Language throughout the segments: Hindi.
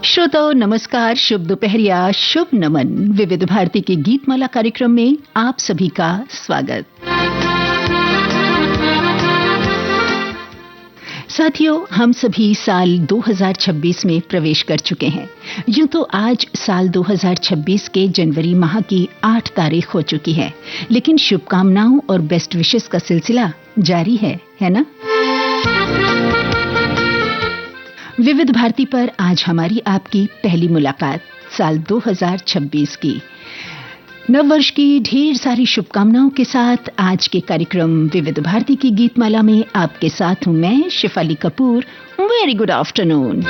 श्रोताओं नमस्कार, शुभ दोपहरिया, शुभ नमन। विविध भारती के गीतमाला कार्यक्रम में आप सभी का स्वागत। साथियों, हम सभी साल 2026 में प्रवेश कर चुके हैं। यूं तो आज साल 2026 के जनवरी माह की 8 तारीख हो चुकी है, लेकिन शुभकामनाओं और बेस्ट विशेस का सिलसिला जारी है ना? विविध भारती पर आज हमारी आपकी पहली मुलाकात साल 2026 की। नव वर्ष की ढेर सारी शुभकामनाओं के साथ आज के कार्यक्रम विविध भारती की गीतमाला में आपके साथ हूं मैं Shifali Kapoor. Very good afternoon.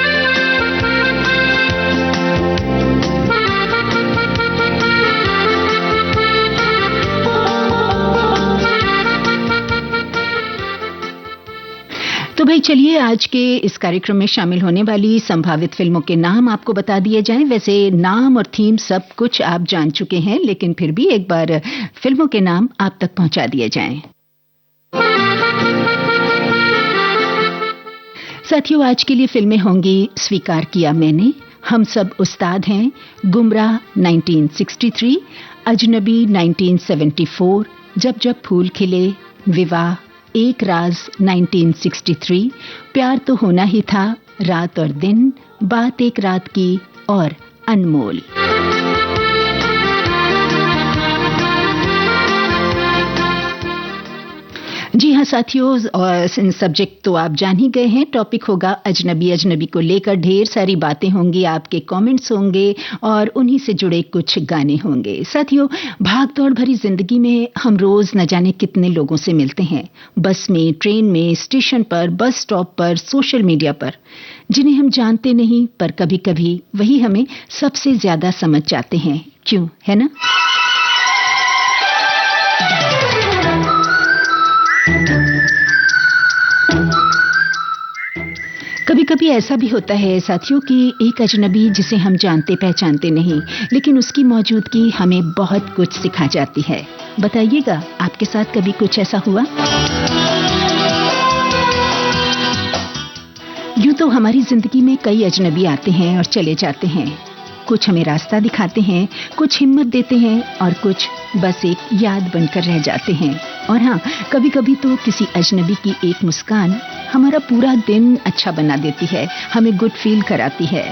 तो भाई चलिए आज के इस कार्यक्रम में शामिल होने वाली संभावित फिल्मों के नाम आपको बता दिए जाएं। वैसे नाम और थीम सब कुछ आप जान चुके हैं, लेकिन फिर भी एक बार फिल्मों के नाम आप तक पहुंचा दिए जाएं। साथियों, आज के लिए फिल्में होंगी स्वीकार किया मैंने, हम सब उस्ताद हैं, गुमराह 1963, अजनबी 1974, जब जब फूल खिले, विवाह, एक राज 1963, प्यार तो होना ही था, रात और दिन, बात एक रात की और अनमोल। जी हाँ साथियों, और सब्जेक्ट तो आप जान ही गए हैं। टॉपिक होगा अजनबी। अजनबी को लेकर ढेर सारी बातें होंगी, आपके कमेंट्स होंगे और उन्हीं से जुड़े कुछ गाने होंगे। साथियों, भागदौड़ भरी जिंदगी में हम रोज न जाने कितने लोगों से मिलते हैं, बस में, ट्रेन में, स्टेशन पर, बस स्टॉप पर, सोशल मीडिया पर, जिन्हें हम जानते नहीं पर कभी कभी वही हमें सबसे ज्यादा समझ जाते हैं। क्यों, है ना? कभी कभी ऐसा भी होता है साथियों कि एक अजनबी जिसे हम जानते पहचानते नहीं, लेकिन उसकी मौजूदगी हमें बहुत कुछ सिखा जाती है। बताइएगा, आपके साथ कभी कुछ ऐसा हुआ? यूं तो हमारी जिंदगी में कई अजनबी आते हैं और चले जाते हैं। कुछ हमें रास्ता दिखाते हैं, कुछ हिम्मत देते हैं और कुछ बस एक याद बनकर रह जाते हैं। और हाँ, कभी कभी तो किसी अजनबी की एक मुस्कान हमारा पूरा दिन अच्छा बना देती है, हमें गुड फील कराती है।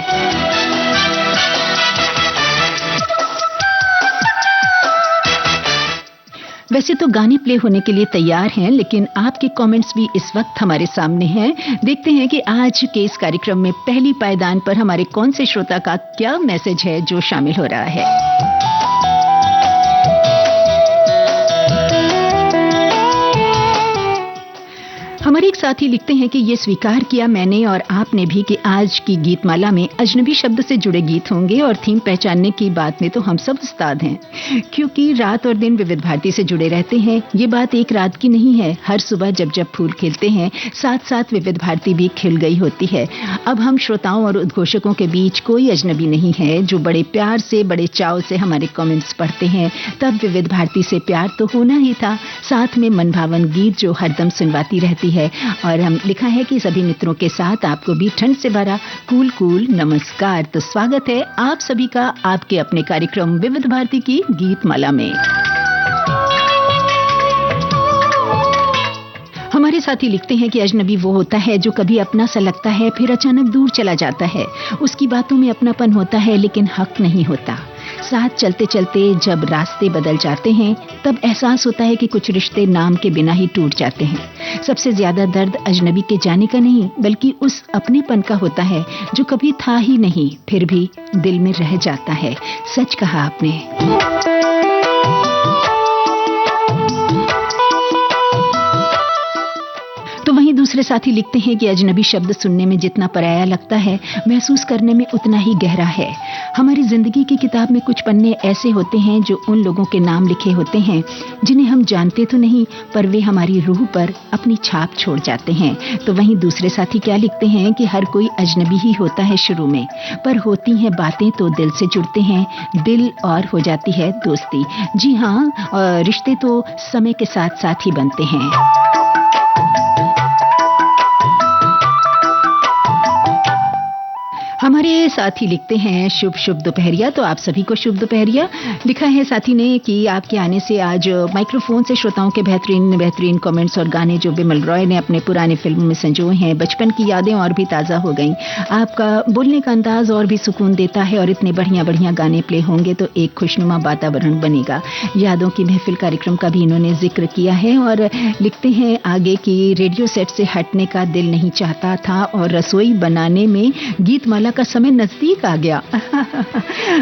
वैसे तो गाने प्ले होने के लिए तैयार हैं, लेकिन आपके कमेंट्स भी इस वक्त हमारे सामने हैं। देखते हैं कि आज के इस कार्यक्रम में पहली पायदान पर हमारे कौन से श्रोता का क्या मैसेज है जो शामिल हो रहा है। हमारे एक साथी लिखते हैं कि ये स्वीकार किया मैंने और आपने भी कि आज की गीतमाला में अजनबी शब्द से जुड़े गीत होंगे और थीम पहचानने की बात में तो हम सब उस्ताद हैं, क्योंकि रात और दिन विविध भारती से जुड़े रहते हैं। ये बात एक रात की नहीं है, हर सुबह जब जब फूल खिलते हैं साथ साथ विविध भारती भी खिल गई होती है। अब हम श्रोताओं और उद्घोषकों के बीच कोई अजनबी नहीं है जो बड़े प्यार से, बड़े चाव से हमारे कमेंट्स पढ़ते हैं। तब विविध भारती से प्यार तो होना ही था, साथ में मनभावन गीत जो हरदम सुनवाती रहती है। और हम लिखा है कि सभी मित्रों के साथ आपको भी ठंड से भरा कूल कूल नमस्कार। तो स्वागत है आप सभी का आपके अपने कार्यक्रम विविध भारती की गीतमाला में। हमारे साथी लिखते हैं कि अजनबी वो होता है जो कभी अपना सा लगता है फिर अचानक दूर चला जाता है। उसकी बातों में अपनापन होता है लेकिन हक नहीं होता। साथ चलते चलते जब रास्ते बदल जाते हैं तब एहसास होता है कि कुछ रिश्ते नाम के बिना ही टूट जाते हैं। सबसे ज्यादा दर्द अजनबी के जाने का नहीं बल्कि उस अपनेपन का होता है जो कभी था ही नहीं फिर भी दिल में रह जाता है। सच कहा आपने। तो वहीं दूसरे साथी लिखते हैं कि अजनबी शब्द सुनने में जितना पराया लगता है, महसूस करने में उतना ही गहरा है। हमारी जिंदगी की किताब में कुछ पन्ने ऐसे होते हैं जो उन लोगों के नाम लिखे होते हैं जिन्हें हम जानते तो नहीं पर वे हमारी रूह पर अपनी छाप छोड़ जाते हैं। तो वहीं दूसरे साथी क्या लिखते हैं कि हर कोई अजनबी ही होता है शुरू में, पर होती हैं बातें तो दिल से जुड़ते हैं दिल और हो जाती है दोस्ती। जी हाँ, रिश्ते तो समय के साथ साथ ही बनते हैं। हमारे साथी लिखते हैं शुभ शुभ दोपहरिया, तो आप सभी को शुभ दोपहरिया। लिखा है साथी ने कि आपके आने से आज माइक्रोफोन से श्रोताओं के बेहतरीन बेहतरीन कमेंट्स और गाने जो बिमल रॉय ने अपने पुराने फिल्म में संजोए हैं, बचपन की यादें और भी ताज़ा हो गईं। आपका बोलने का अंदाज और भी सुकून देता है और इतने बढ़िया बढ़िया गाने प्ले होंगे तो एक खुशनुमा वातावरण बनेगा। यादों की महफिल कार्यक्रम का भी इन्होंने जिक्र किया है और लिखते हैं आगे कि रेडियो सेट से हटने का दिल नहीं चाहता था और रसोई बनाने में गीतमाला का समय नजदीक आ गया।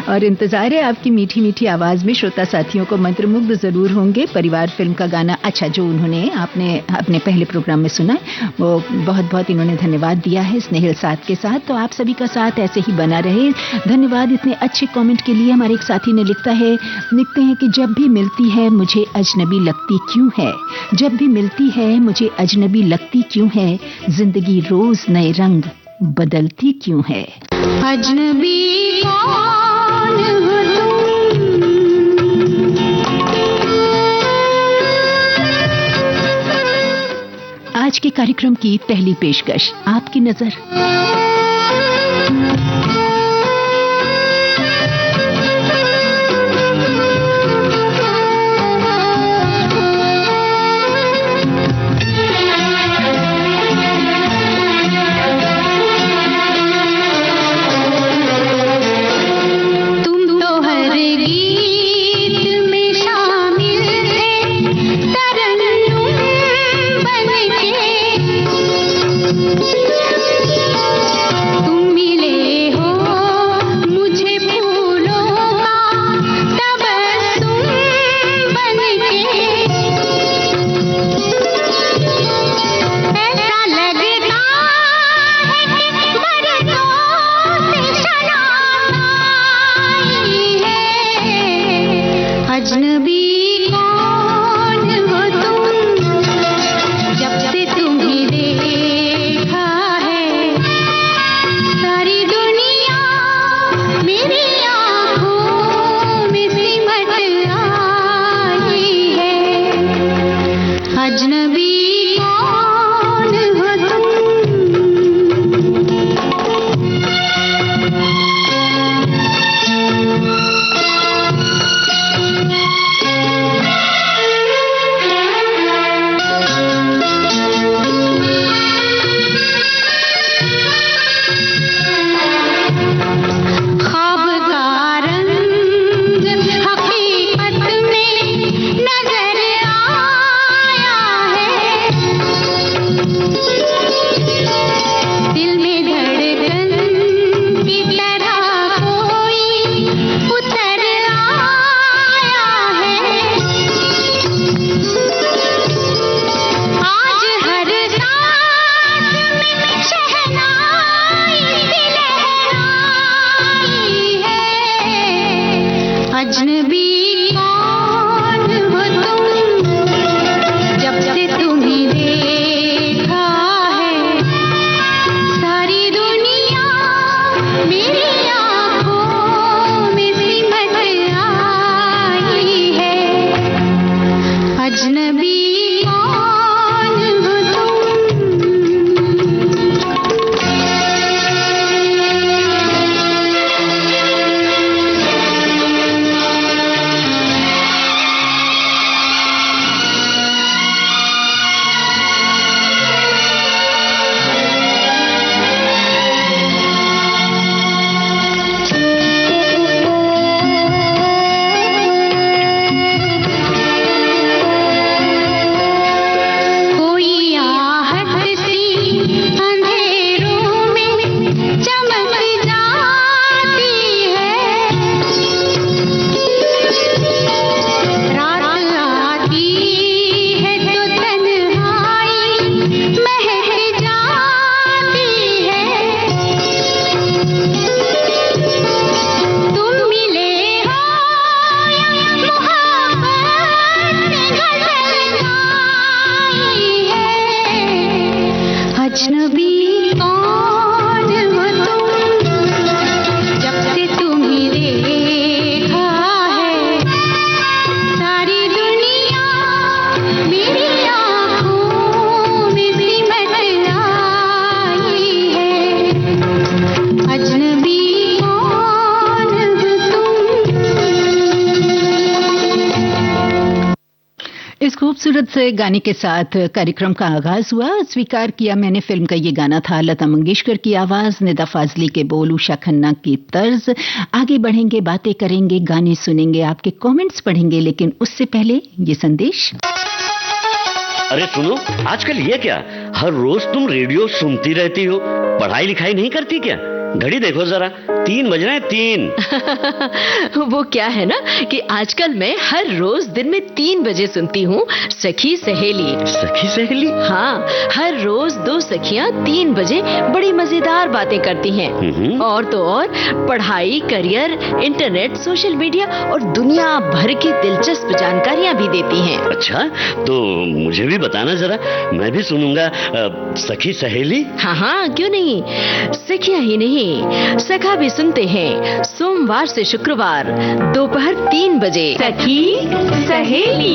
और इंतजार है आपकी मीठी मीठी आवाज में। श्रोता साथियों को मंत्रमुग्ध जरूर होंगे। परिवार फिल्म का गाना अच्छा जो उन्होंने आपने अपने पहले प्रोग्राम में सुना, वो बहुत बहुत इन्होंने धन्यवाद दिया है स्नेहिल साथ के साथ। तो आप सभी का साथ ऐसे ही बना रहे। धन्यवाद इतने अच्छे कमेंट के लिए। हमारे एक साथी ने लिखते हैं कि जब भी मिलती है मुझे अजनबी लगती क्यों है, जब भी मिलती है मुझे अजनबी लगती क्यों है, जिंदगी रोज नए रंग बदलती क्यों है। अजनबी कौन हो तुम, आज के कार्यक्रम की पहली पेशकश आपकी नजर। खूबसूरत से गाने के साथ कार्यक्रम का आगाज हुआ। स्वीकार किया मैंने फिल्म का ये गाना था, लता मंगेशकर की आवाज, निदा फाजली के बोल, उषा खन्ना की तर्ज। आगे बढ़ेंगे, बातें करेंगे, गाने सुनेंगे, आपके कमेंट्स पढ़ेंगे, लेकिन उससे पहले ये संदेश। अरे सुनो, आजकल ये क्या, हर रोज तुम रेडियो सुनती रहती हो, पढ़ाई लिखाई नहीं करती क्या? घड़ी देखो जरा, 3 बज रहे हैं, 3। वो क्या है ना कि आजकल मैं हर रोज दिन में 3 बजे सुनती हूँ सखी सहेली। सखी सहेली? हाँ, हर रोज 2 सखियाँ 3 बजे बड़ी मजेदार बातें करती हैं। और तो और पढ़ाई, करियर, इंटरनेट, सोशल मीडिया और दुनिया भर की दिलचस्प जानकारियाँ भी देती हैं। अच्छा, तो मुझे भी बताना जरा, मैं भी सुनूंगा सखी सहेली। हाँ हाँ, क्यों नहीं। सखियाँ ही नहीं, सखा भी सुनते हैं सोमवार से शुक्रवार दोपहर 3 बजे। सखी सहेली।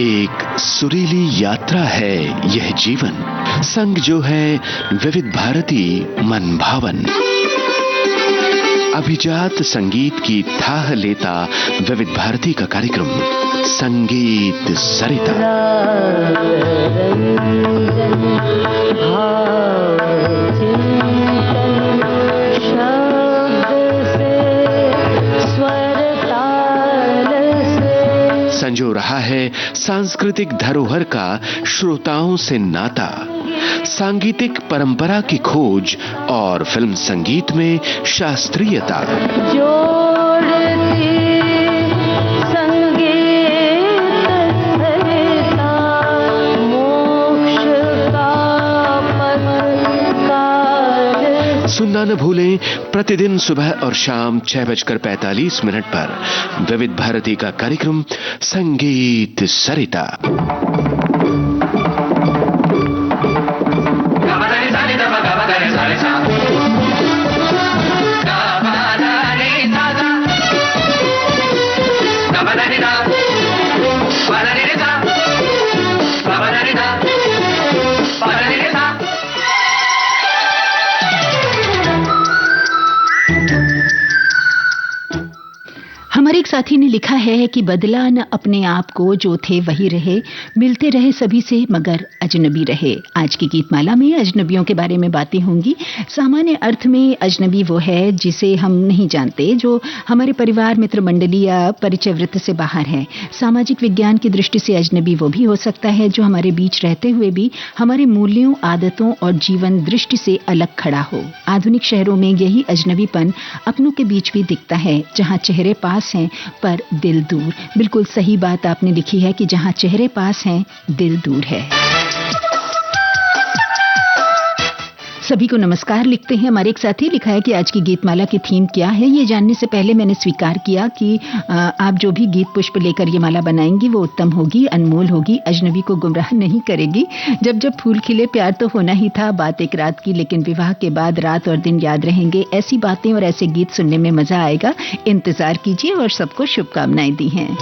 एक सुरीली यात्रा है यह जीवन, संग जो है विविध भारती मन भावन। अभिजात संगीत की थाह लेता विविध भारती का कार्यक्रम संगीत सरिता। संजो रहा है सांस्कृतिक धरोहर का श्रोताओं से नाता, सांगीतिक परंपरा की खोज और फिल्म संगीत में शास्त्रीयता। सुनना न भूलें प्रतिदिन सुबह और शाम 6:45 पर विविध भारती का कार्यक्रम संगीत सरिता। हमारे एक साथी ने लिखा है कि बदला न अपने आप को, जो थे वही रहे, मिलते रहे सभी से मगर अजनबी रहे। आज की गीतमाला में अजनबियों के बारे में बातें होंगी। सामान्य अर्थ में अजनबी वो है जिसे हम नहीं जानते, जो हमारे परिवार, मित्र मंडली या परिचय वृत्त से बाहर है। सामाजिक विज्ञान की दृष्टि से अजनबी वो भी हो सकता है जो हमारे बीच रहते हुए भी हमारे मूल्यों, आदतों और जीवन दृष्टि से अलग खड़ा हो। आधुनिक शहरों में यही अजनबीपन अपनों के बीच भी दिखता है, जहाँ चेहरे पास हैं पर दिल दूर। बिल्कुल सही बात आपने लिखी है कि जहां चेहरे पास हैं, दिल दूर है। सभी को नमस्कार लिखते हैं हमारे एक साथी। लिखा है कि आज की गीतमाला की थीम क्या है, ये जानने से पहले मैंने स्वीकार किया कि आप जो भी गीत पुष्प लेकर ये माला बनाएंगी वो उत्तम होगी, अनमोल होगी, अजनबी को गुमराह नहीं करेगी। जब जब फूल खिले प्यार तो होना ही था, बात एक रात की, लेकिन विवाह के बाद रात और दिन याद रहेंगे। ऐसी बातें और ऐसे गीत सुनने में मजा आएगा। इंतजार कीजिए और सबको शुभकामनाएं दी हैं।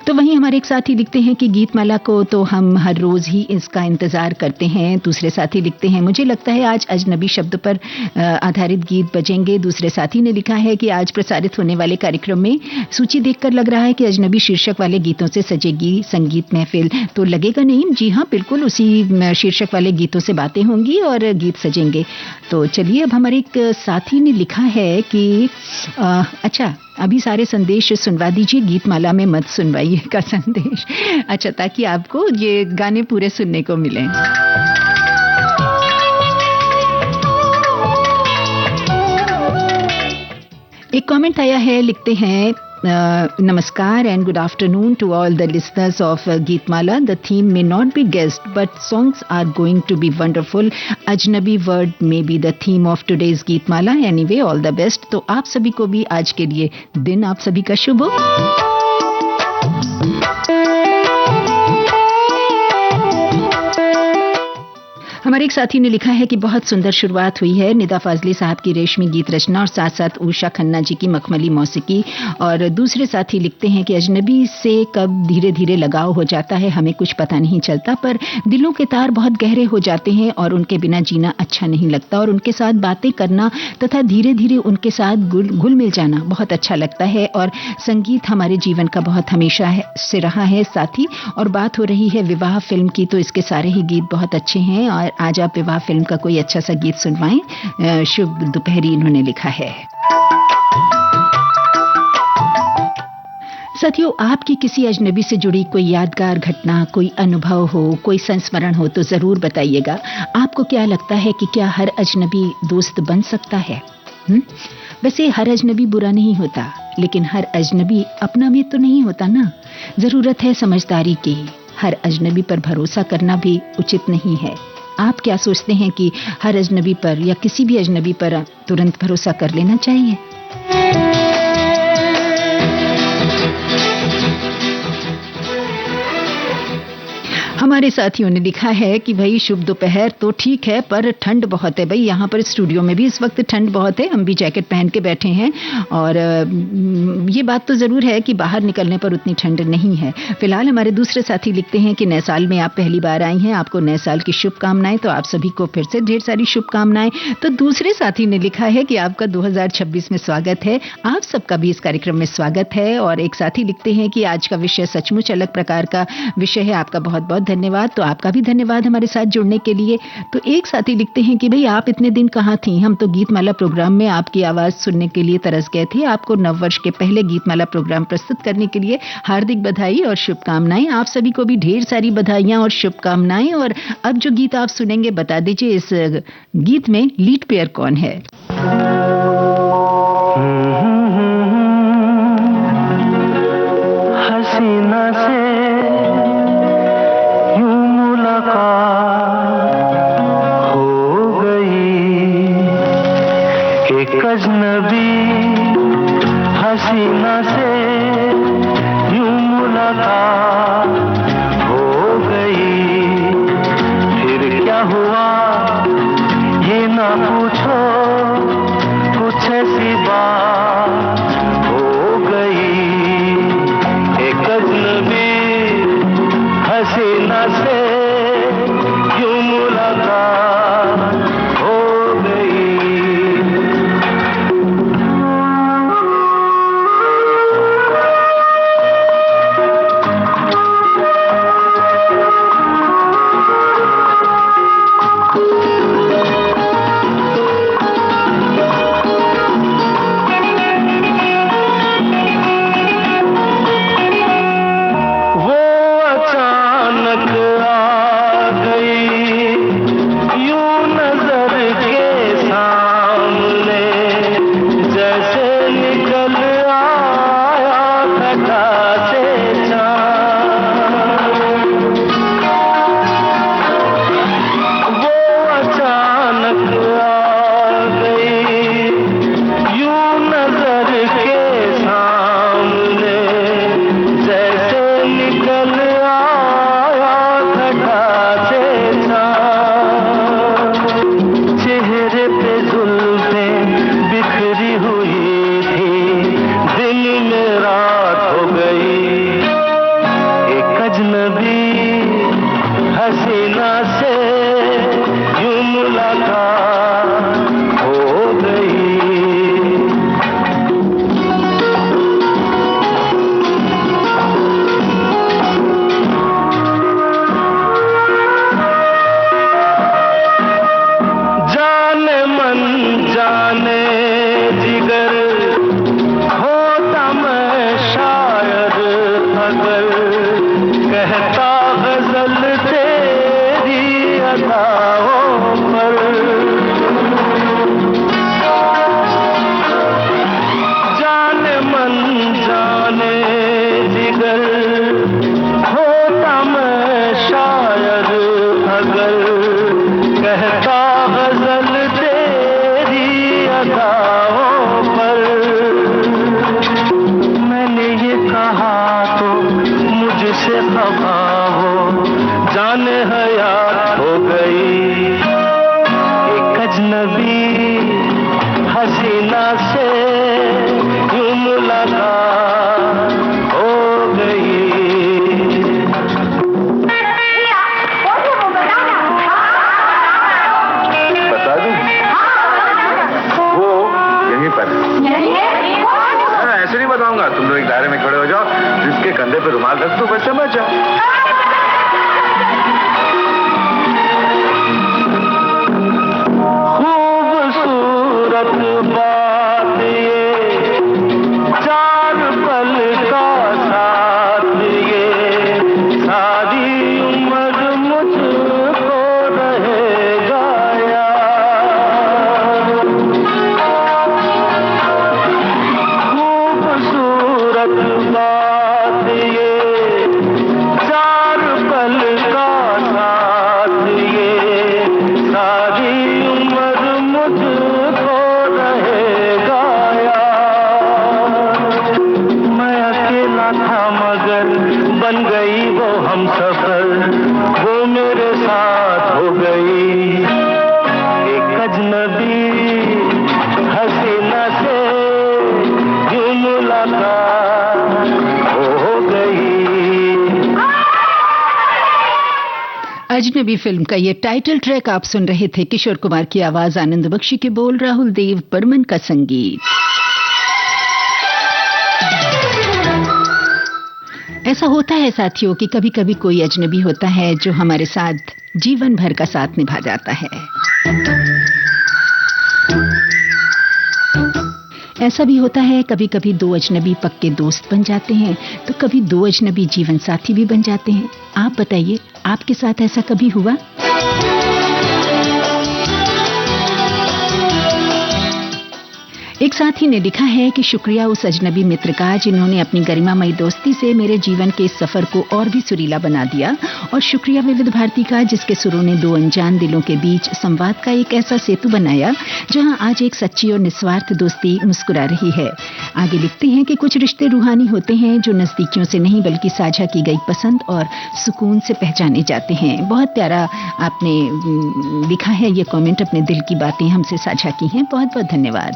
तो वहीं हमारे एक साथी लिखते हैं कि गीतमाला को तो हम हर रोज ही इसका इंतजार करते हैं। दूसरे साथी लिखते हैं, मुझे लगता है आज अजनबी शब्द पर आधारित गीत बजेंगे। दूसरे साथी ने लिखा है कि आज प्रसारित होने वाले कार्यक्रम में सूची देखकर लग रहा है कि अजनबी शीर्षक वाले गीतों से सजेगी संगीत महफिल। तो लगेगा नहीं? जी हाँ, बिल्कुल उसी शीर्षक वाले गीतों से बातें होंगी और गीत सजेंगे। तो चलिए, अब हमारे एक साथी ने लिखा है कि अच्छा, अभी सारे संदेश सुनवा दीजिए, गीतमाला में मत सुनवाइए का संदेश। अच्छा, ताकि आपको ये गाने पूरे सुनने को मिलें। एक कमेंट आया है, लिखते हैं Namaskar and good afternoon to all the listeners of Geetmala. The theme may not be guessed, but songs are going to be wonderful. Ajnabi word may be the theme of today's Geetmala. Anyway, all the best. तो आप सभी को भी आज के लिए दिन आप सभी का शुभ हो। हमारे एक साथी ने लिखा है कि बहुत सुंदर शुरुआत हुई है। निदा फाजली साहब की रेशमी गीत रचना और साथ साथ उषा खन्ना जी की मखमली मौसीकी। और दूसरे साथी लिखते हैं कि अजनबी से कब धीरे धीरे लगाव हो जाता है हमें कुछ पता नहीं चलता, पर दिलों के तार बहुत गहरे हो जाते हैं और उनके बिना जीना अच्छा नहीं लगता, और उनके साथ बातें करना तथा धीरे धीरे उनके साथ घुल मिल जाना बहुत अच्छा लगता है। और संगीत हमारे जीवन का बहुत हमेशा से रहा है साथी। और बात हो रही है विवाह फिल्म की, तो इसके सारे ही गीत बहुत अच्छे हैं और आज आप विवाह फिल्म का कोई अच्छा सा गीत सुनवाएं। शुभ दोपहरी इन्होंने लिखा है। साथियों, आपकी किसी अजनबी से जुड़ी कोई यादगार घटना, कोई अनुभव हो, कोई संस्मरण हो तो जरूर बताइएगा। आपको क्या लगता है कि क्या हर अजनबी दोस्त बन सकता है? वैसे हर अजनबी बुरा नहीं होता, लेकिन हर अजनबी अपना में तो नहीं होता ना। जरूरत है समझदारी की। हर अजनबी पर भरोसा करना भी उचित नहीं है। आप क्या सोचते हैं कि हर अजनबी पर या किसी भी अजनबी पर तुरंत भरोसा कर लेना चाहिए? हमारे साथियों ने लिखा है कि भाई शुभ दोपहर तो ठीक है, पर ठंड बहुत है। भाई यहाँ पर स्टूडियो में भी इस वक्त ठंड बहुत है, हम भी जैकेट पहन के बैठे हैं। और ये बात तो जरूर है कि बाहर निकलने पर उतनी ठंड नहीं है। फिलहाल हमारे दूसरे साथी लिखते हैं कि नए साल में आप पहली बार आई हैं, आपको नए साल की शुभकामनाएं। तो आप सभी को फिर से ढेर सारी शुभकामनाएं। तो दूसरे साथी ने लिखा है कि आपका 2026 में स्वागत है। आप सबका भी इस कार्यक्रम में स्वागत है। और एक साथी लिखते हैं कि आज का विषय सचमुच अलग प्रकार का विषय है, आपका बहुत बहुत धन्यवाद। तो आपका भी धन्यवाद हमारे साथ जुड़ने के लिए। तो एक साथी लिखते हैं कि भाई आप इतने दिन कहाँ थी, हम तो गीतमाला प्रोग्राम में आपकी आवाज सुनने के लिए तरस गए थे। आपको नववर्ष के पहले गीतमाला प्रोग्राम प्रस्तुत करने के लिए हार्दिक बधाई और शुभकामनाएं। आप सभी को भी ढेर सारी बधाइयां और शुभकामनाएं। और अब जो गीत आप सुनेंगे, बता दीजिए इस गीत में लीड पेयर कौन है? हसीना से अजनबी हसीना से यूं मुलाकात हो गई। फिर क्या हुआ ये ना पूछो, कुछ ऐसी बात हो गई। एक अजनबी हसीना से यूं मुलाकात हो गई। संभाल रख तो बच्चा बचा। खूबसूरत बात ये, चार पल का साथ ये, सारी उम्र मुझको रहेगा याद। खूबसूरत बात ये, चार पल का साथ ये, सारी उम्र मुझको रहेगा याद। मैं अकेला था मगर बन गई वो हमसफर, वो मेरे साथ हो गई एक अजनबी हसीना से यूं मुलाकात हो गई। अजनबी फिल्म का ये टाइटल ट्रैक आप सुन रहे थे। किशोर कुमार की आवाज, आनंद बख्शी के बोल, राहुल देव बर्मन का संगीत। ऐसा होता है साथियों कि कभी कभी कोई अजनबी होता है जो हमारे साथ जीवन भर का साथ निभा जाता है। ऐसा भी होता है कभी कभी दो अजनबी पक्के दोस्त बन जाते हैं, तो कभी दो अजनबी जीवन साथी भी बन जाते हैं। आप बताइए, आपके साथ ऐसा कभी हुआ? एक साथी ने लिखा है कि शुक्रिया उस अजनबी मित्र का जिन्होंने अपनी गरिमामयी दोस्ती से मेरे जीवन के इस सफर को और भी सुरीला बना दिया, और शुक्रिया विविध भारती का जिसके सुरों ने दो अनजान दिलों के बीच संवाद का एक ऐसा सेतु बनाया जहां आज एक सच्ची और निस्वार्थ दोस्ती मुस्कुरा रही है। आगे लिखते हैं कि कुछ रिश्ते रूहानी होते हैं जो नजदीकियों से नहीं बल्कि साझा की गई पसंद और सुकून से पहचाने जाते हैं। बहुत प्यारा आपने लिखा है ये कमेंट, अपने दिल की बातें हमसे साझा की हैं। बहुत बहुत धन्यवाद।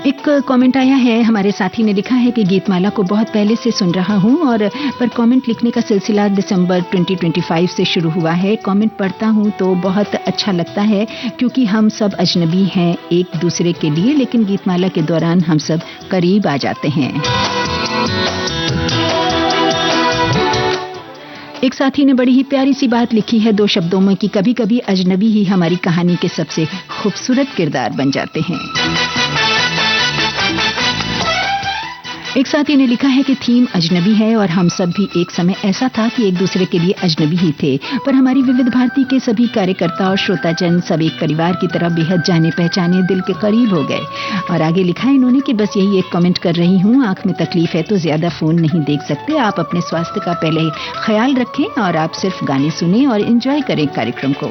एक कमेंट आया है, हमारे साथी ने लिखा है कि गीतमाला को बहुत पहले से सुन रहा हूं और पर कमेंट लिखने का सिलसिला दिसंबर 2025 से शुरू हुआ है। कमेंट पढ़ता हूं तो बहुत अच्छा लगता है क्योंकि हम सब अजनबी हैं एक दूसरे के लिए, लेकिन गीतमाला के दौरान हम सब करीब आ जाते हैं। एक साथी ने बड़ी ही प्यारी सी बात लिखी है दो शब्दों में कि कभी कभी अजनबी ही हमारी कहानी के सबसे खूबसूरत किरदार बन जाते हैं। एक साथी ने लिखा है कि थीम अजनबी है और हम सब भी एक समय ऐसा था कि एक दूसरे के लिए अजनबी ही थे, पर हमारी विविध भारती के सभी कार्यकर्ता और श्रोताजन सब एक परिवार की तरह बेहद जाने पहचाने दिल के करीब हो गए। और आगे लिखा है इन्होंने कि बस यही एक कमेंट कर रही हूँ, आंख में तकलीफ है तो ज्यादा फोन नहीं देख सकते, आप अपने स्वास्थ्य का पहले ख्याल रखें और आप सिर्फ गाने सुने और एंजॉय करें कार्यक्रम को।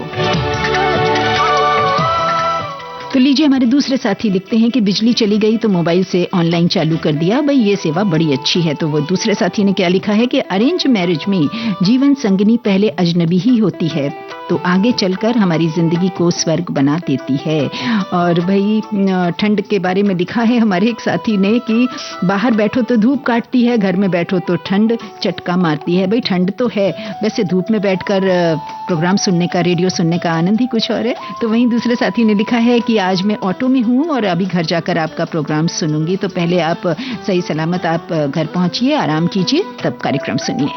तो लीजिए, हमारे दूसरे साथी लिखते हैं कि बिजली चली गई तो मोबाइल से ऑनलाइन चालू कर दिया, भाई ये सेवा बड़ी अच्छी है। तो वो दूसरे साथी ने क्या लिखा है कि अरेंज मैरिज में जीवन संगनी पहले अजनबी ही होती है तो आगे चलकर हमारी जिंदगी को स्वर्ग बना देती है। और भाई ठंड के बारे में लिखा है हमारे एक साथी ने कि बाहर बैठो तो धूप काटती है, घर में बैठो तो ठंड चटका मारती है। भाई ठंड तो है, वैसे धूप में बैठकर प्रोग्राम सुनने का, रेडियो सुनने का आनंद ही कुछ और है। तो वहीं दूसरे साथी ने लिखा है कि आज मैं ऑटो में हूँ और अभी घर जाकर आपका प्रोग्राम सुनूंगी, तो पहले आप सही सलामत आप घर पहुंचिए, आराम कीजिए, तब कार्यक्रम सुनिए।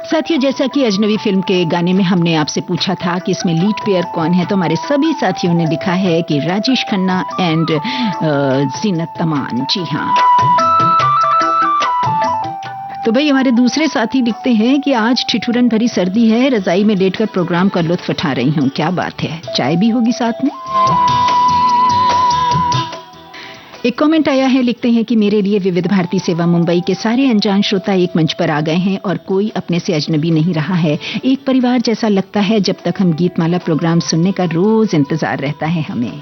साथियों, जैसा कि अजनबी फिल्म के गाने में हमने आपसे पूछा था कि इसमें लीड पेयर कौन है, तो हमारे सभी साथियों ने लिखा है कि राजेश खन्ना एंड जीनत अमान। जी हाँ, तो भाई हमारे दूसरे साथी लिखते हैं कि आज ठिठुरन भरी सर्दी है, रजाई में लेटकर प्रोग्राम का लुत्फ उठा रही हूँ। क्या बात है, चाय भी होगी साथ में। एक कमेंट आया है, लिखते हैं कि मेरे लिए विविध भारती सेवा मुंबई के सारे अनजान श्रोता एक मंच पर आ गए हैं और कोई अपने से अजनबी नहीं रहा है। एक परिवार जैसा लगता है, जब तक हम गीतमाला प्रोग्राम सुनने का रोज इंतजार रहता है हमें।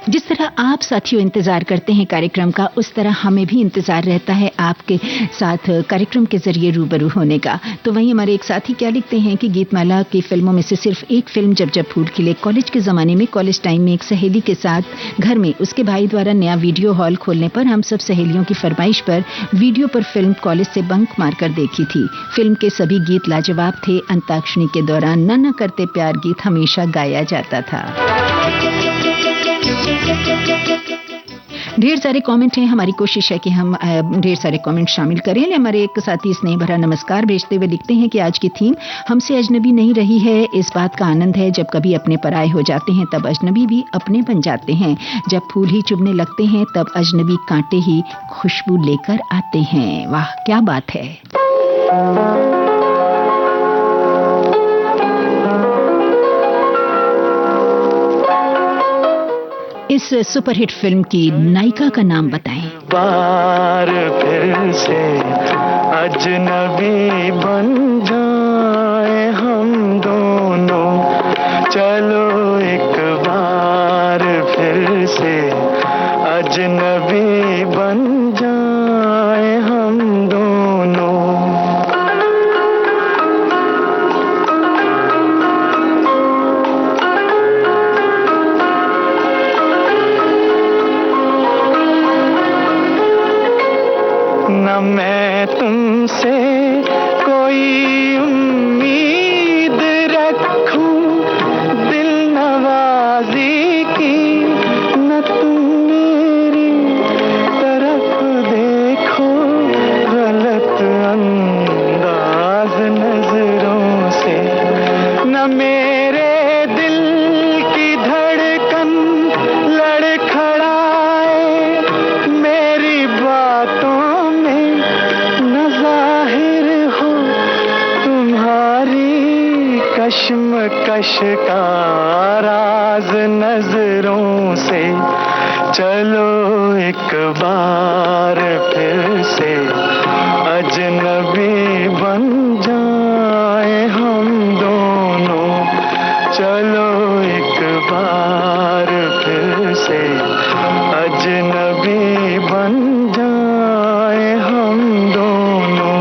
जिस तरह आप साथियों इंतजार करते हैं कार्यक्रम का, उस तरह हमें भी इंतजार रहता है आपके साथ कार्यक्रम के जरिए रूबरू होने का। तो वहीं हमारे एक साथी क्या लिखते हैं कि गीतमाला की फिल्मों में से सिर्फ एक फिल्म जब जब फूल खिले, कॉलेज के जमाने में कॉलेज टाइम में एक सहेली के साथ घर में उसके भाई द्वारा नया वीडियो हॉल खोलने पर हम सब सहेलियों की फरमाइश पर वीडियो पर फिल्म कॉलेज से बंक मारकर देखी थी। फिल्म के सभी गीत लाजवाब थे। अंताक्षरी के दौरान ना करते प्यार गीत हमेशा गाया जाता था। ढेर सारे कमेंट हैं। हमारी कोशिश है कि हम ढेर सारे कमेंट शामिल करें। हमारे एक साथी स्नेह भरा नमस्कार भेजते हुए लिखते हैं कि आज की थीम हमसे अजनबी नहीं रही है। इस बात का आनंद है जब कभी अपने पराये हो जाते हैं तब अजनबी भी अपने बन जाते हैं। जब फूल ही चुभने लगते हैं तब अजनबी कांटे ही खुशबू लेकर आते हैं। वाह क्या बात है। इस सुपरहिट फिल्म की नायिका का नाम बताएं। बार फिर से अजनबी बन जाए हम दोनों, चलो एक बार फिर से अजनबी बन जाए हम दोनों। न मैं तुमसे कोई उम्मीद रखूं दिल नवाजी की, न तुम मेरी तरफ देखो गलत अंदाज नजरों से। न मेरे दिल की धड़कन लड़खड़ाए मेरी बातों कश्मकश का राज नजरों से। चलो एक बार फिर से अजनबी बन जाए हम दोनों, चलो एक बार फिर से अजनबी बन जाए हम दोनों।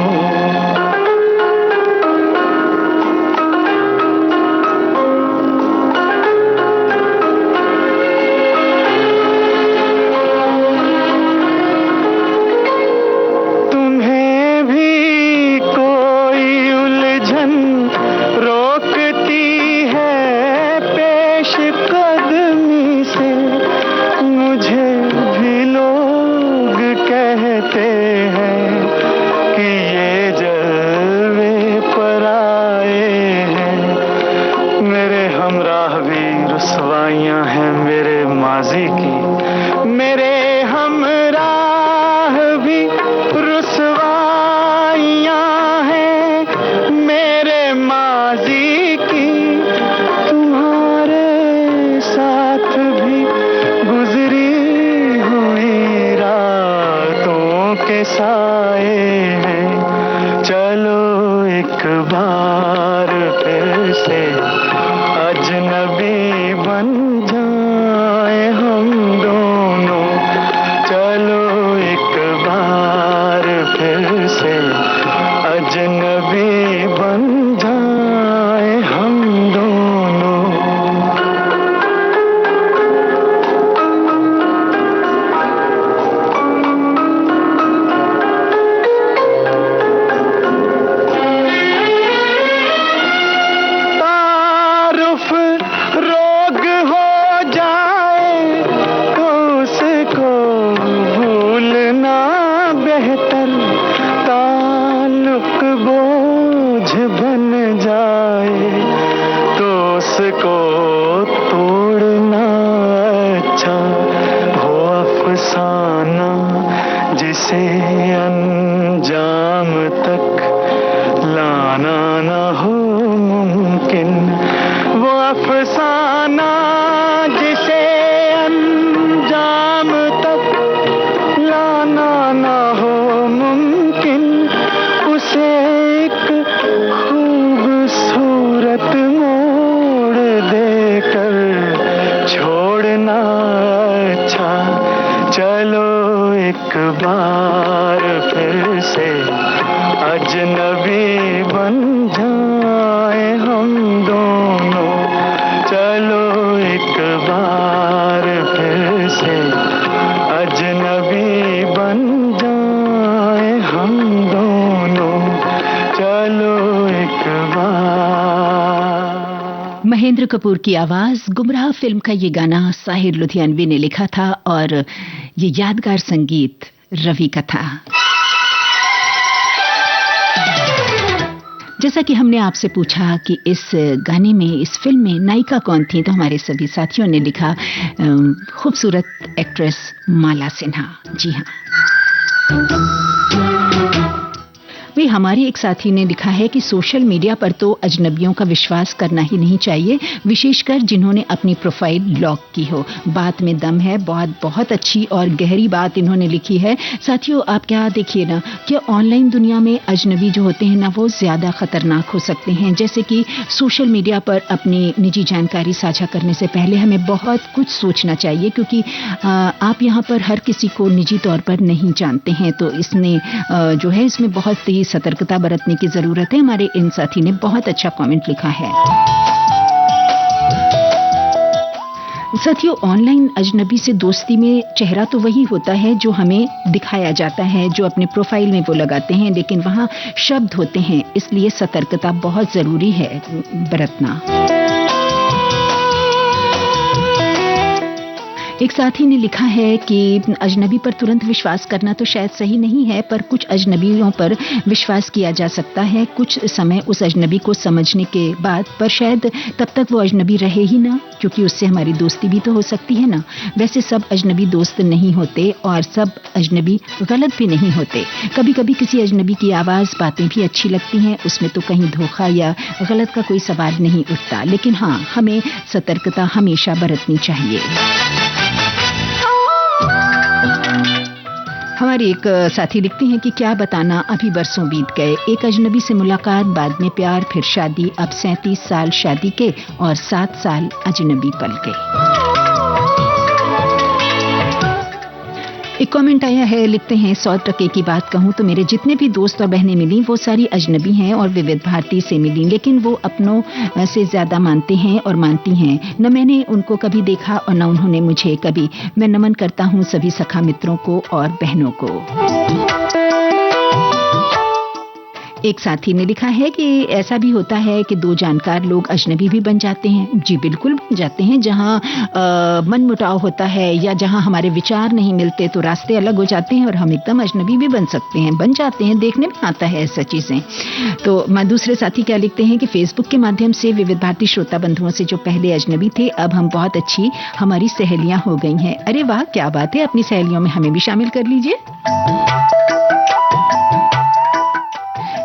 महेंद्र कपूर की आवाज, गुमराह फिल्म का ये गाना साहिर लुधियानवी ने लिखा था और ये यादगार संगीत रवि का था। जैसा कि हमने आपसे पूछा कि इस गाने में, इस फिल्म में नायिका कौन थी, तो हमारे सभी साथियों ने लिखा खूबसूरत एक्ट्रेस माला सिन्हा। जी हाँ, भाई हमारे एक साथी ने लिखा है कि सोशल मीडिया पर तो अजनबियों का विश्वास करना ही नहीं चाहिए, विशेषकर जिन्होंने अपनी प्रोफाइल लॉक की हो। बात में दम है, बहुत बहुत अच्छी और गहरी बात इन्होंने लिखी है। साथियों, आप क्या देखिए ना कि ऑनलाइन दुनिया में अजनबी जो होते हैं ना, वो ज़्यादा खतरनाक हो सकते हैं। जैसे कि सोशल मीडिया पर अपनी निजी जानकारी साझा करने से पहले हमें बहुत कुछ सोचना चाहिए, क्योंकि आप यहाँ पर हर किसी को निजी तौर पर नहीं जानते हैं। तो इसमें जो है, इसमें बहुत ही सतर्कता बरतने की जरूरत है। हमारे इन साथी ने बहुत अच्छा कमेंट लिखा है। साथियों, ऑनलाइन अजनबी से दोस्ती में चेहरा तो वही होता है जो हमें दिखाया जाता है, जो अपने प्रोफाइल में वो लगाते हैं, लेकिन वहाँ शब्द होते हैं, इसलिए सतर्कता बहुत जरूरी है बरतना। एक साथी ने लिखा है कि अजनबी पर तुरंत विश्वास करना तो शायद सही नहीं है, पर कुछ अजनबियों पर विश्वास किया जा सकता है कुछ समय उस अजनबी को समझने के बाद, पर शायद तब तक वो अजनबी रहे ही ना, क्योंकि उससे हमारी दोस्ती भी तो हो सकती है ना। वैसे सब अजनबी दोस्त नहीं होते और सब अजनबी गलत भी नहीं होते। कभी कभी किसी अजनबी की आवाज़, बातें भी अच्छी लगती हैं, उसमें तो कहीं धोखा या गलत का कोई सवाल नहीं उठता, लेकिन हाँ, हमें सतर्कता हमेशा बरतनी चाहिए। हमारी एक साथी लिखती हैं कि क्या बताना, अभी बरसों बीत गए, एक अजनबी से मुलाकात, बाद में प्यार, फिर शादी, अब 37 साल शादी के और 7 साल अजनबी पल गए। एक कमेंट आया है, लिखते हैं 100% की बात कहूँ तो मेरे जितने भी दोस्त और बहनें मिली वो सारी अजनबी हैं और विविध भारती से मिली, लेकिन वो अपनों से ज्यादा मानते हैं और मानती हैं। न मैंने उनको कभी देखा और न उन्होंने मुझे कभी। मैं नमन करता हूँ सभी सखा मित्रों को और बहनों को। एक साथी ने लिखा है कि ऐसा भी होता है कि दो जानकार लोग अजनबी भी बन जाते हैं। जी बिल्कुल बन जाते हैं। जहां मनमुटाव होता है या जहां हमारे विचार नहीं मिलते तो रास्ते अलग हो जाते हैं और हम एकदम अजनबी भी बन सकते हैं, बन जाते हैं। देखने में आता है ऐसा चीजें। तो दूसरे साथी क्या लिखते हैं कि फेसबुक के माध्यम से विविध भारती श्रोता बंधुओं से जो पहले अजनबी थे, अब हम बहुत अच्छी हमारी सहेलियां हो गई हैं। अरे वाह, क्या बात है, अपनी सहेलियों में हमें भी शामिल कर लीजिए।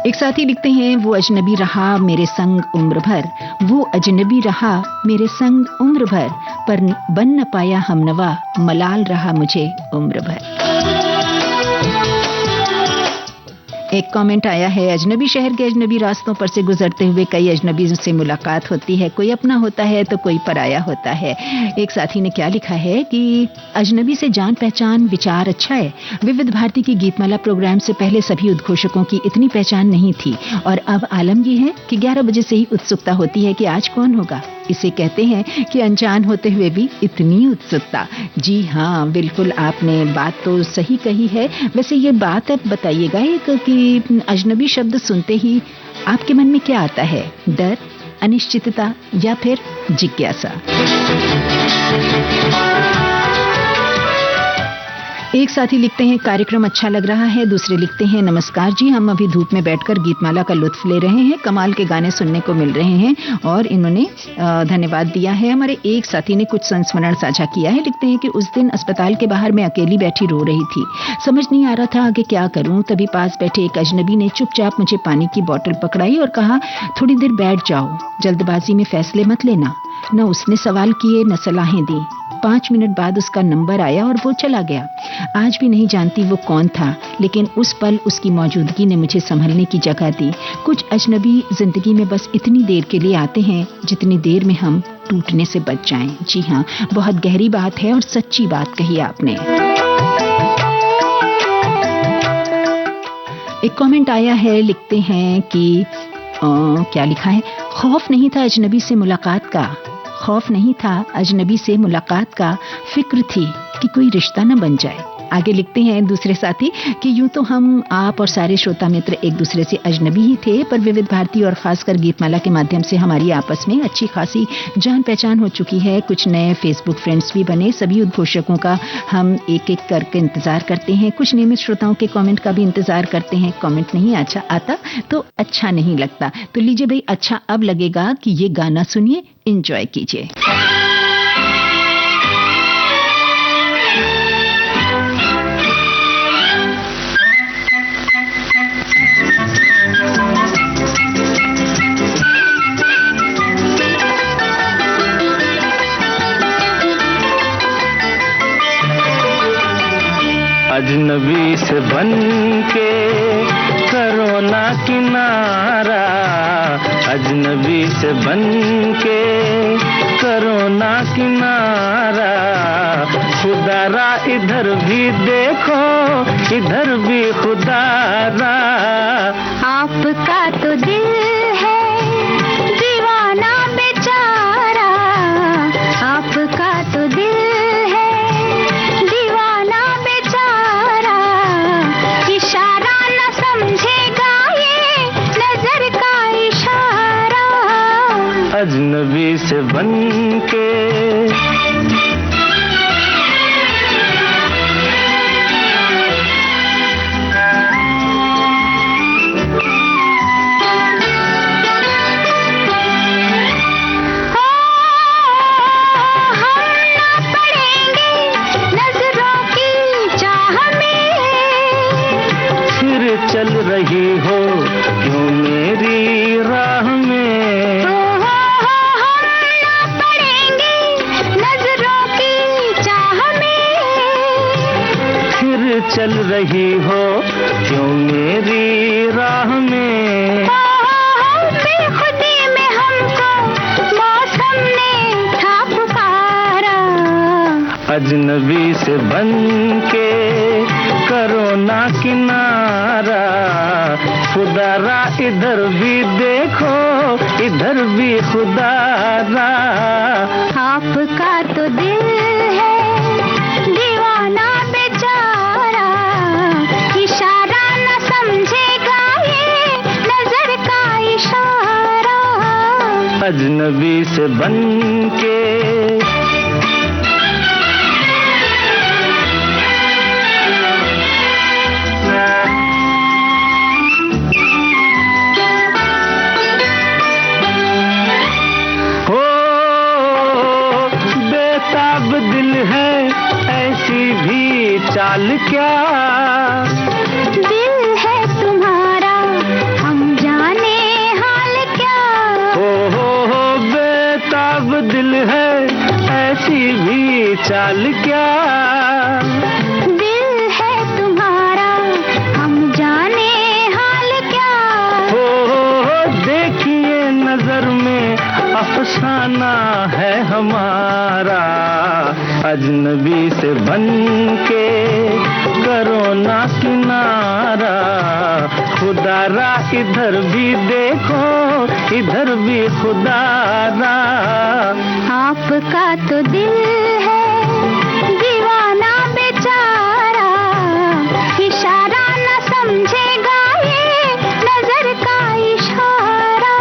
एक साथी लिखते हैं, वो अजनबी रहा मेरे संग उम्र भर, वो अजनबी रहा मेरे संग उम्र भर, पर बन न पाया हमनवा, मलाल रहा मुझे उम्र भर। एक कमेंट आया है, अजनबी शहर के अजनबी रास्तों पर से गुजरते हुए कई अजनबियों से मुलाकात होती है, कोई अपना होता है तो कोई पराया होता है। एक साथी ने क्या लिखा है कि अजनबी से जान पहचान विचार अच्छा है। विविध भारती की गीतमाला प्रोग्राम से पहले सभी उद्घोषकों की इतनी पहचान नहीं थी और अब आलम ये है कि 11 बजे से ही उत्सुकता होती है कि आज कौन होगा। इसे कहते हैं कि अनजान होते हुए भी इतनी उत्सुकता। जी हाँ, बिल्कुल आपने बात तो सही कही है। वैसे ये बात अब बताइएगा कि अजनबी शब्द सुनते ही आपके मन में क्या आता है? डर, अनिश्चितता या फिर जिज्ञासा? एक साथी लिखते हैं, कार्यक्रम अच्छा लग रहा है। दूसरे लिखते हैं, नमस्कार जी, हम अभी धूप में बैठकर गीतमाला का लुत्फ ले रहे हैं, कमाल के गाने सुनने को मिल रहे हैं। और इन्होंने धन्यवाद दिया है। हमारे एक साथी ने कुछ संस्मरण साझा किया है। लिखते हैं कि उस दिन अस्पताल के बाहर मैं अकेली बैठी रो रही थी, समझ नहीं आ रहा था आगे क्या करूं। तभी पास बैठे एक अजनबी ने चुपचाप मुझे पानी की बोतल पकड़ाई और कहा, थोड़ी देर बैठ जाओ, जल्दबाजी में फैसले मत लेना। न उसने सवाल किए न सलाहें दी। 5 मिनट बाद उसका नंबर आया और वो चला गया। आज भी नहीं जानती वो कौन था, लेकिन उस पल उसकी मौजूदगी ने मुझे संभलने की जगह दी। कुछ अजनबी जिंदगी में बस इतनी देर के लिए आते हैं जितनी देर में हम टूटने से बच जाएं। जी हाँ, बहुत गहरी बात है और सच्ची बात कही आपने। एक कमेंट आया है, लिखते हैं कि क्या लिखा है, खौफ नहीं था अजनबी से मुलाकात का, खौफ नहीं था अजनबी से मुलाकात का, फिक्र थी कि कोई रिश्ता न बन जाए। आगे लिखते हैं दूसरे साथी कि यूं तो हम, आप और सारे श्रोता मित्र एक दूसरे से अजनबी ही थे, पर विविध भारती और खासकर गीतमाला के माध्यम से हमारी आपस में अच्छी खासी जान पहचान हो चुकी है। कुछ नए फेसबुक फ्रेंड्स भी बने। सभी उद्घोषकों का हम एक एक करके इंतजार करते हैं। कुछ नियमित श्रोताओं के कमेंट का भी इंतजार करते हैं। कमेंट नहीं अच्छा आता तो अच्छा नहीं लगता। तो लीजिए भाई, अच्छा अब लगेगा कि ये गाना सुनिए, एंजॉय कीजिए। अजनबी से बन के करो ना किनारा, अजनबी से बन के करो ना किनारा, खुदारा इधर भी देखो इधर भी खुदारा। आपका तो दिल है दीवाना बेचारा, आपका तो दिल है दीवाना बेचारा, इशारा न समझेगा ये नजर का इशारा। अजनबी से बन के चल रही हो क्यों मेरी राह में, हम ना पड़ेंगे नजरों की चाह में, फिर चल रही हो क्यों मेरी राह में। बेखुदी में हमको मौसम ने था पुकारा, अजनबी से बन के करो ना किनारा, खुदारा इधर भी देखो इधर भी खुदारा। आपका तो दिल है दीवाना बेचारा, इशारा न समझेगा ये नजर का इशारा। अजनबी से बन के दिल है ऐसी भी चाल क्या, दिल है तुम्हारा हम जाने हाल क्या। हो बेताब दिल है ऐसी भी चाल क्या, दिल है तुम्हारा हम जाने हाल क्या। हो देखिए नजर में अफसाना है हमारा, अजनबी से बन के करो ना किनारा, खुदारा इधर भी देखो इधर भी खुदारा। आपका तो दिल है दीवाना बेचारा, इशारा न समझेगा ये नजर का इशारा।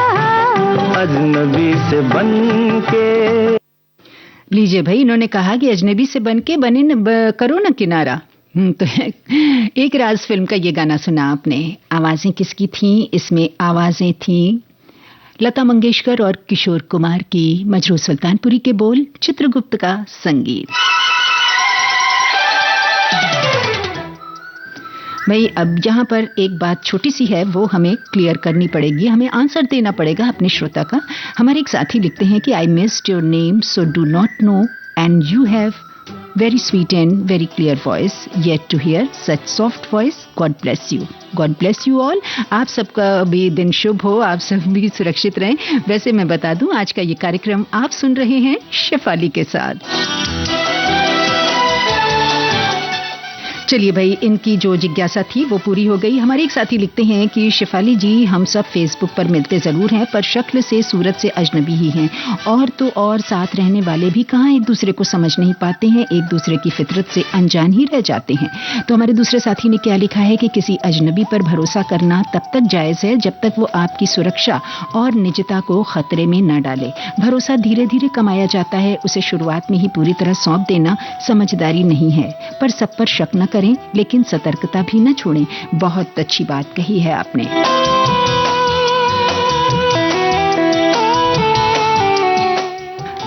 अजनबी से बन के। लीजिए भाई, इन्होंने कहा कि अजनबी से बन के करो ना किनारा। तो एक राज फिल्म का ये गाना सुना आपने। आवाजें किसकी थी? इसमें आवाजें थी लता मंगेशकर और किशोर कुमार की, मजरू सुल्तानपुरी के बोल, चित्रगुप्त का संगीत। भाई अब यहाँ पर एक बात छोटी सी है, वो हमें क्लियर करनी पड़ेगी, हमें आंसर देना पड़ेगा अपने श्रोता का। हमारे एक साथी लिखते हैं कि I missed your name so do not know and you have very sweet and very clear voice, yet to hear such soft voice. God bless you. God bless you all. आप सबका भी दिन शुभ हो, आप सब भी सुरक्षित रहें। वैसे मैं बता दूं, आज का ये कार्यक्रम आप सुन रहे हैं शेफाली के साथ। चलिए भाई, इनकी जो जिज्ञासा थी वो पूरी हो गई। हमारे एक साथी लिखते हैं कि शिफाली जी, हम सब फेसबुक पर मिलते जरूर हैं पर शक्ल से सूरत से अजनबी ही हैं, और तो और साथ रहने वाले भी कहाँ एक दूसरे को समझ नहीं पाते हैं, एक दूसरे की फितरत से अनजान ही रह जाते हैं। तो हमारे दूसरे साथी ने क्या लिखा है कि किसी अजनबी पर भरोसा करना तब तक जायज है जब तक वो आपकी सुरक्षा और निजता को खतरे में न डाले। भरोसा धीरे धीरे कमाया जाता है, उसे शुरुआत में ही पूरी तरह सौंप देना समझदारी नहीं है। पर सब पर शक न करें, लेकिन सतर्कता भी न छोड़ें। बहुत अच्छी बात कही है आपने।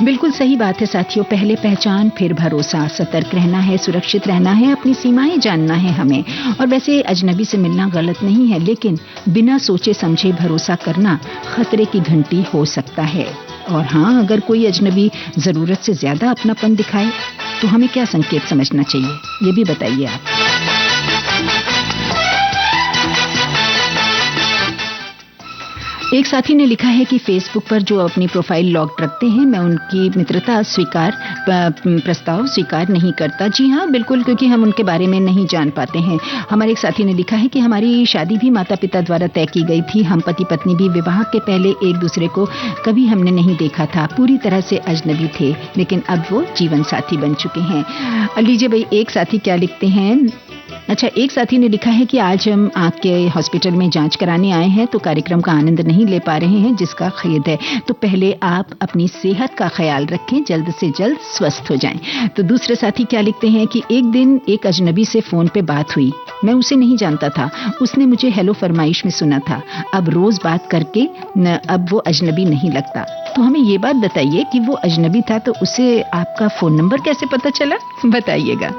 बिल्कुल सही बात है साथियों, पहले पहचान फिर भरोसा। सतर्क रहना है, सुरक्षित रहना है, अपनी सीमाएं जानना है हमें। और वैसे अजनबी से मिलना गलत नहीं है, लेकिन बिना सोचे समझे भरोसा करना खतरे की घंटी हो सकता है। और हाँ, अगर कोई अजनबी जरूरत से ज्यादा अपनापन दिखाए तो हमें क्या संकेत समझना चाहिए, ये भी बताइए आप। एक साथी ने लिखा है कि फेसबुक पर जो अपनी प्रोफाइल लॉक्ड रखते हैं, मैं उनकी मित्रता प्रस्ताव स्वीकार नहीं करता। जी हाँ, बिल्कुल, क्योंकि हम उनके बारे में नहीं जान पाते हैं। हमारे एक साथी ने लिखा है कि हमारी शादी भी माता पिता द्वारा तय की गई थी। हम पति पत्नी भी विवाह के पहले एक दूसरे को कभी हमने नहीं देखा था, पूरी तरह से अजनबी थे, लेकिन अब वो जीवन साथी बन चुके हैं। लीजिए भाई, एक साथी क्या लिखते हैं। अच्छा, एक साथी ने लिखा है कि आज हम आँख के हॉस्पिटल में जांच कराने आए हैं तो कार्यक्रम का आनंद नहीं ले पा रहे हैं, जिसका खेद है। तो पहले आप अपनी सेहत का ख्याल रखें, जल्द से जल्द स्वस्थ हो जाएं। तो दूसरे साथी क्या लिखते हैं कि एक दिन एक अजनबी से फोन पे बात हुई। मैं उसे नहीं जानता था, उसने मुझे हेलो फरमाइश में सुना था। अब रोज बात करके अब वो अजनबी नहीं लगता। तो हमें ये बात बताइए कि वो अजनबी था तो उसे आपका फोन नंबर कैसे पता चला, बताइएगा।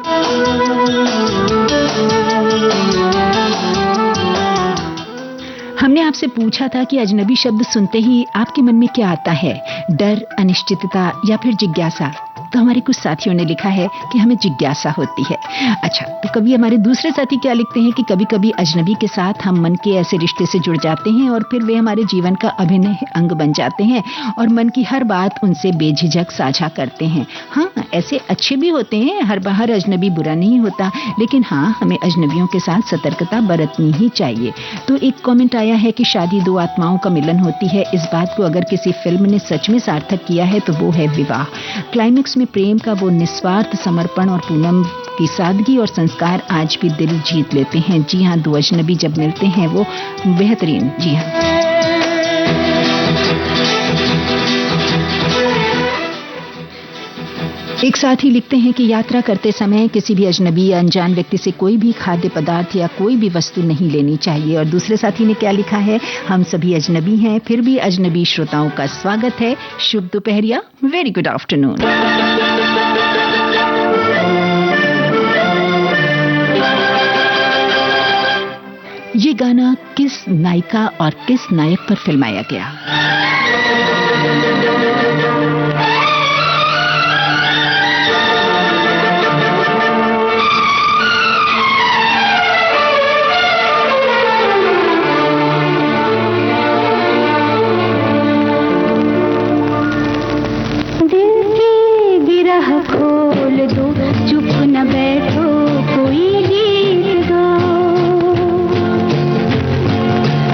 हमने आपसे पूछा था कि अजनबी शब्द सुनते ही आपके मन में क्या आता है, डर, अनिश्चितता या फिर जिज्ञासा। तो हमारे कुछ साथियों ने लिखा है कि हमें जिज्ञासा होती है। अच्छा, तो कभी हमारे दूसरे साथी क्या लिखते हैं कि कभी कभी अजनबी के साथ हम मन के ऐसे रिश्ते से जुड़ जाते हैं और फिर वे हमारे जीवन का अभिन्न अंग बन जाते हैं और मन की हर बात उनसे बेझिझक साझा करते हैं। हाँ, ऐसे अच्छे भी होते हैं, हर बार अजनबी बुरा नहीं होता, लेकिन हाँ, हमें अजनबियों के साथ सतर्कता बरतनी ही चाहिए। तो एक कमेंट आया है कि शादी दो आत्माओं का मिलन होती है। इस बात को अगर किसी फिल्म ने सच में सार्थक किया है तो वो है विवाह। क्लाइमेक्स में प्रेम का वो निस्वार्थ समर्पण और पूनम की सादगी और संस्कार आज भी दिल जीत लेते हैं। जी हाँ, दो अजनबी जब मिलते हैं वो बेहतरीन। जी हाँ। एक साथी लिखते हैं कि यात्रा करते समय किसी भी अजनबी या अनजान व्यक्ति से कोई भी खाद्य पदार्थ या कोई भी वस्तु नहीं लेनी चाहिए। और दूसरे साथी ने क्या लिखा है, हम सभी अजनबी हैं, फिर भी अजनबी श्रोताओं का स्वागत है। शुभ दोपहरिया, वेरी गुड आफ्टरनून। ये गाना किस नायिका और किस नायक पर फिल्माया गया? खोल दो, चुप न बैठो, कोई गीत दो।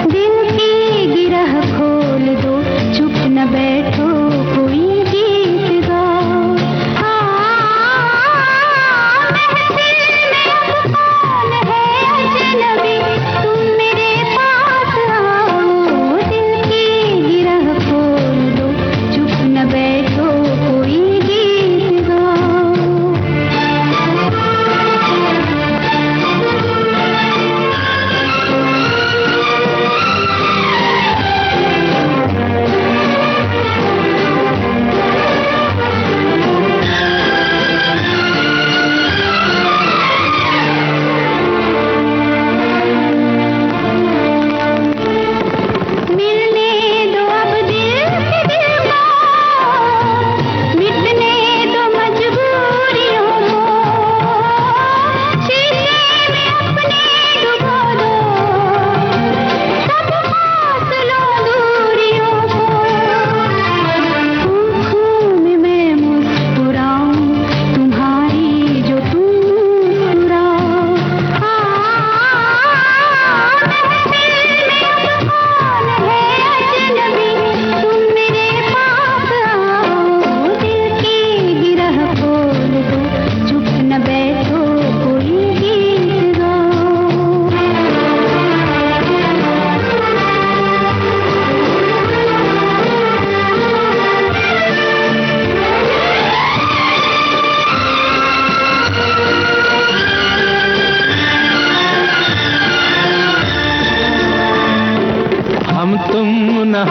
दिल की गिरह खोल दो,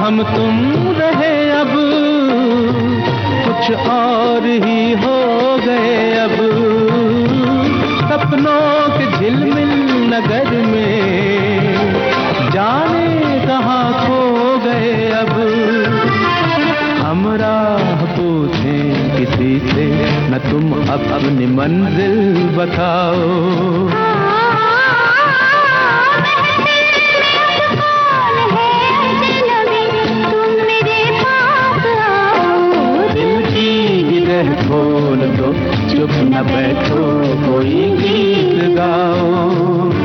हम तुम रहे अब कुछ और ही हो गए अब, सपनों के झिलमिल नगर में जाने कहाँ खो गए अब। हम राह पूछें किसी से न तुम अब अपनी मंजिल बताओ। खोल दो चुप न बैठो कोई गीत गाओ।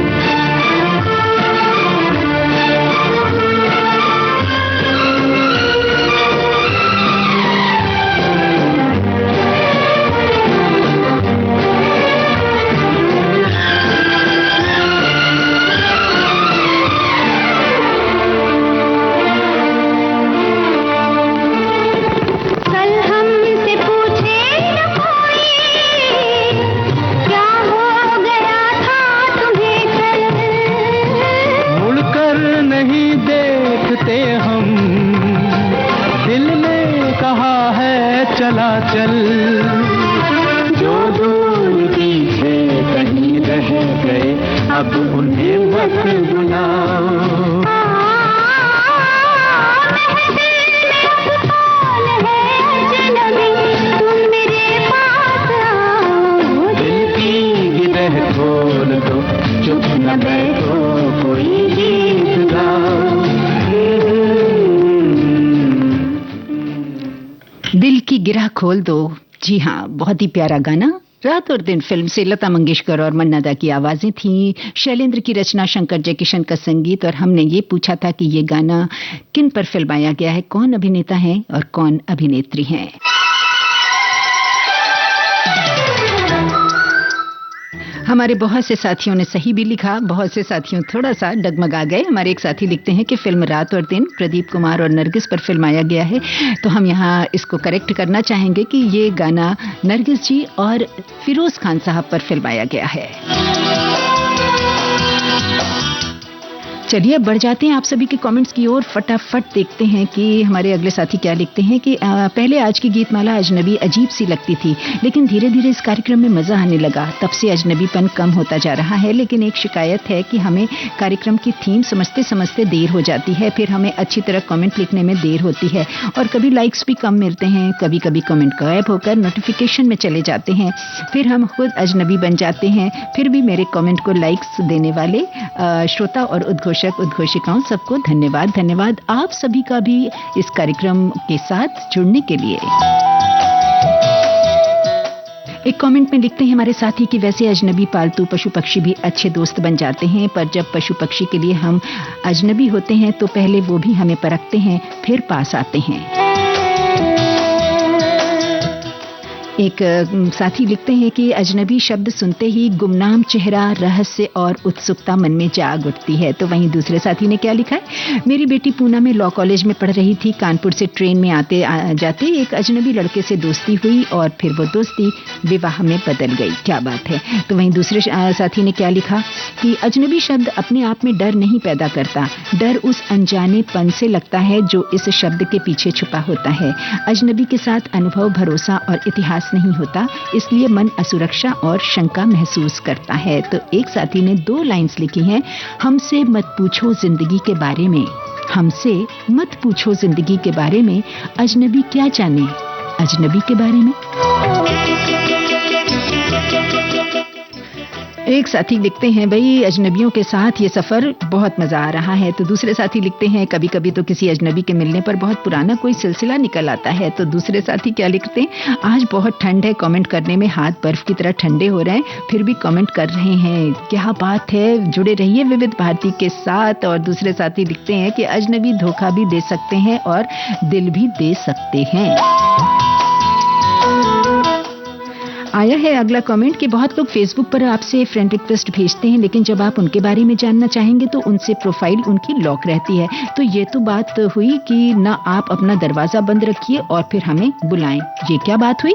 चला चल जो दूर पीछे कहीं रह गए अब उन्हें मत बुलाओ। दिल की गिरह खोल दो चुप न बैठो कोई गीत गाओ। दिल की गिरह खोल दो, जी हाँ, बहुत ही प्यारा गाना। रात और दिन फिल्म से लता मंगेशकर और मन्ना दा की आवाजें थी, शैलेंद्र की रचना, शंकर जयकिशन का संगीत। और हमने ये पूछा था कि ये गाना किन पर फिल्माया गया है, कौन अभिनेता है और कौन अभिनेत्री हैं। हमारे बहुत से साथियों ने सही भी लिखा, बहुत से साथियों थोड़ा सा डगमगा गए। हमारे एक साथी लिखते हैं कि फिल्म रात और दिन प्रदीप कुमार और नरगिस पर फिल्माया गया है, तो हम यहाँ इसको करेक्ट करना चाहेंगे कि ये गाना नरगिस जी और फिरोज खान साहब पर फिल्माया गया है। चलिए अब बढ़ जाते हैं आप सभी के कमेंट्स की ओर। फटाफट देखते हैं कि हमारे अगले साथी क्या लिखते हैं कि पहले आज की गीतमाला अजनबी अजीब सी लगती थी, लेकिन धीरे धीरे इस कार्यक्रम में मजा आने लगा, तब से अजनबीपन कम होता जा रहा है। लेकिन एक शिकायत है कि हमें कार्यक्रम की थीम समझते समझते देर हो जाती है, फिर हमें अच्छी तरह कमेंट लिखने में देर होती है और कभी लाइक्स भी कम मिलते हैं, कभी कभी कमेंट गायब होकर नोटिफिकेशन में चले जाते हैं, फिर हम खुद अजनबी बन जाते हैं। फिर भी मेरे कमेंट को लाइक्स देने वाले श्रोता और उद्घोषिकाओं सबको धन्यवाद। धन्यवाद आप सभी का भी इस कार्यक्रम के साथ जुड़ने के लिए। एक कमेंट में लिखते हैं हमारे साथी कि वैसे अजनबी पालतू पशु पक्षी भी अच्छे दोस्त बन जाते हैं, पर जब पशु पक्षी के लिए हम अजनबी होते हैं तो पहले वो भी हमें परखते हैं, फिर पास आते हैं। एक साथी लिखते हैं कि अजनबी शब्द सुनते ही गुमनाम चेहरा, रहस्य और उत्सुकता मन में जाग उठती है। तो वहीं दूसरे साथी ने क्या लिखा है, मेरी बेटी पूना में लॉ कॉलेज में पढ़ रही थी, कानपुर से ट्रेन में आते जाते एक अजनबी लड़के से दोस्ती हुई और फिर वो दोस्ती विवाह में बदल गई। क्या बात है। तो वहीं दूसरे साथी ने क्या लिखा कि अजनबी शब्द अपने आप में डर नहीं पैदा करता, डर उस अनजानेपन से लगता है जो इस शब्द के पीछे छुपा होता है। अजनबी के साथ अनुभव, भरोसा और इतिहास नहीं होता, इसलिए मन असुरक्षा और शंका महसूस करता है। तो एक साथी ने 2 लाइन्स लिखी हैं, हमसे मत पूछो जिंदगी के बारे में, हमसे मत पूछो जिंदगी के बारे में, अजनबी क्या जाने अजनबी के बारे में। एक साथी लिखते हैं भाई अजनबियों के साथ ये सफर बहुत मजा आ रहा है। तो दूसरे साथी लिखते हैं कभी कभी तो किसी अजनबी के मिलने पर बहुत पुराना कोई सिलसिला निकल आता है। तो दूसरे साथी क्या लिखते हैं, आज बहुत ठंड है, कमेंट करने में हाथ बर्फ की तरह ठंडे हो रहे हैं, फिर भी कमेंट कर रहे हैं, क्या बात है, जुड़े रहिए विविध भारती के साथ। और दूसरे साथी लिखते हैं कि अजनबी धोखा भी दे सकते हैं और दिल भी दे सकते हैं। आया है अगला कमेंट कि बहुत लोग फेसबुक पर आपसे फ्रेंड रिक्वेस्ट भेजते हैं, लेकिन जब आप उनके बारे में जानना चाहेंगे तो उनसे प्रोफाइल उनकी लॉक रहती है। तो ये तो बात हुई कि ना आप अपना दरवाजा बंद रखिए और फिर हमें बुलाएं, ये क्या बात हुई।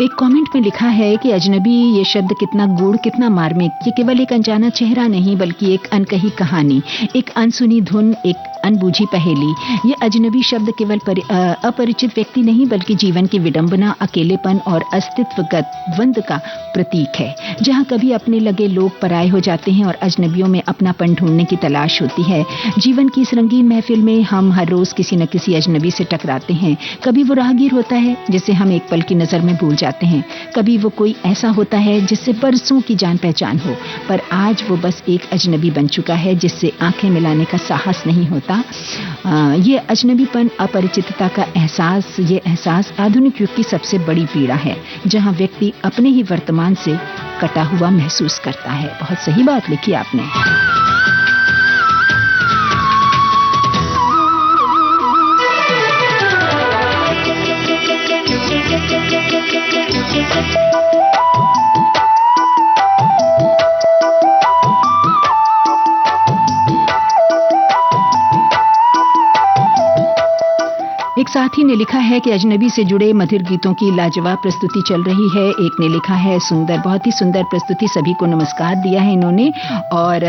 एक कमेंट में लिखा है कि अजनबी ये शब्द कितना गूढ़, कितना मार्मिक। ये केवल एक अनजाना चेहरा नहीं बल्कि एक अनकही कहानी, एक अनसुनी धुन, एक अनबूझी पहेली। ये अजनबी शब्द केवल अपरिचित व्यक्ति नहीं बल्कि जीवन की विडंबना, अकेलेपन और अस्तित्वगत द्वंद का प्रतीक है। जहाँ कभी अपने लगे लोग पराये हो जाते हैं और अजनबियों में अपनापन ढूंढने की तलाश होती है। जीवन की इस रंगीन महफिल में हम हर रोज किसी न किसी अजनबी से टकराते हैं। कभी वो राहगीर होता है जिसे हम एक पल की नजर में भूल जाते हैं, कभी वो कोई ऐसा होता है जिससे बरसों की जान पहचान हो, पर आज वो बस एक अजनबी बन चुका है जिससे आंखें मिलाने का साहस नहीं होता। ये अजनबीपन, अपरिचितता का एहसास, ये एहसास आधुनिक युग की सबसे बड़ी पीड़ा है, जहां व्यक्ति अपने ही वर्तमान से कटा हुआ महसूस करता है। बहुत सही बात लिखी आपने। एक साथी ने लिखा है कि अजनबी से जुड़े मधुर गीतों की लाजवाब प्रस्तुति चल रही है। एक ने लिखा है सुंदर, बहुत ही सुंदर प्रस्तुति, सभी को नमस्कार दिया है इन्होंने। और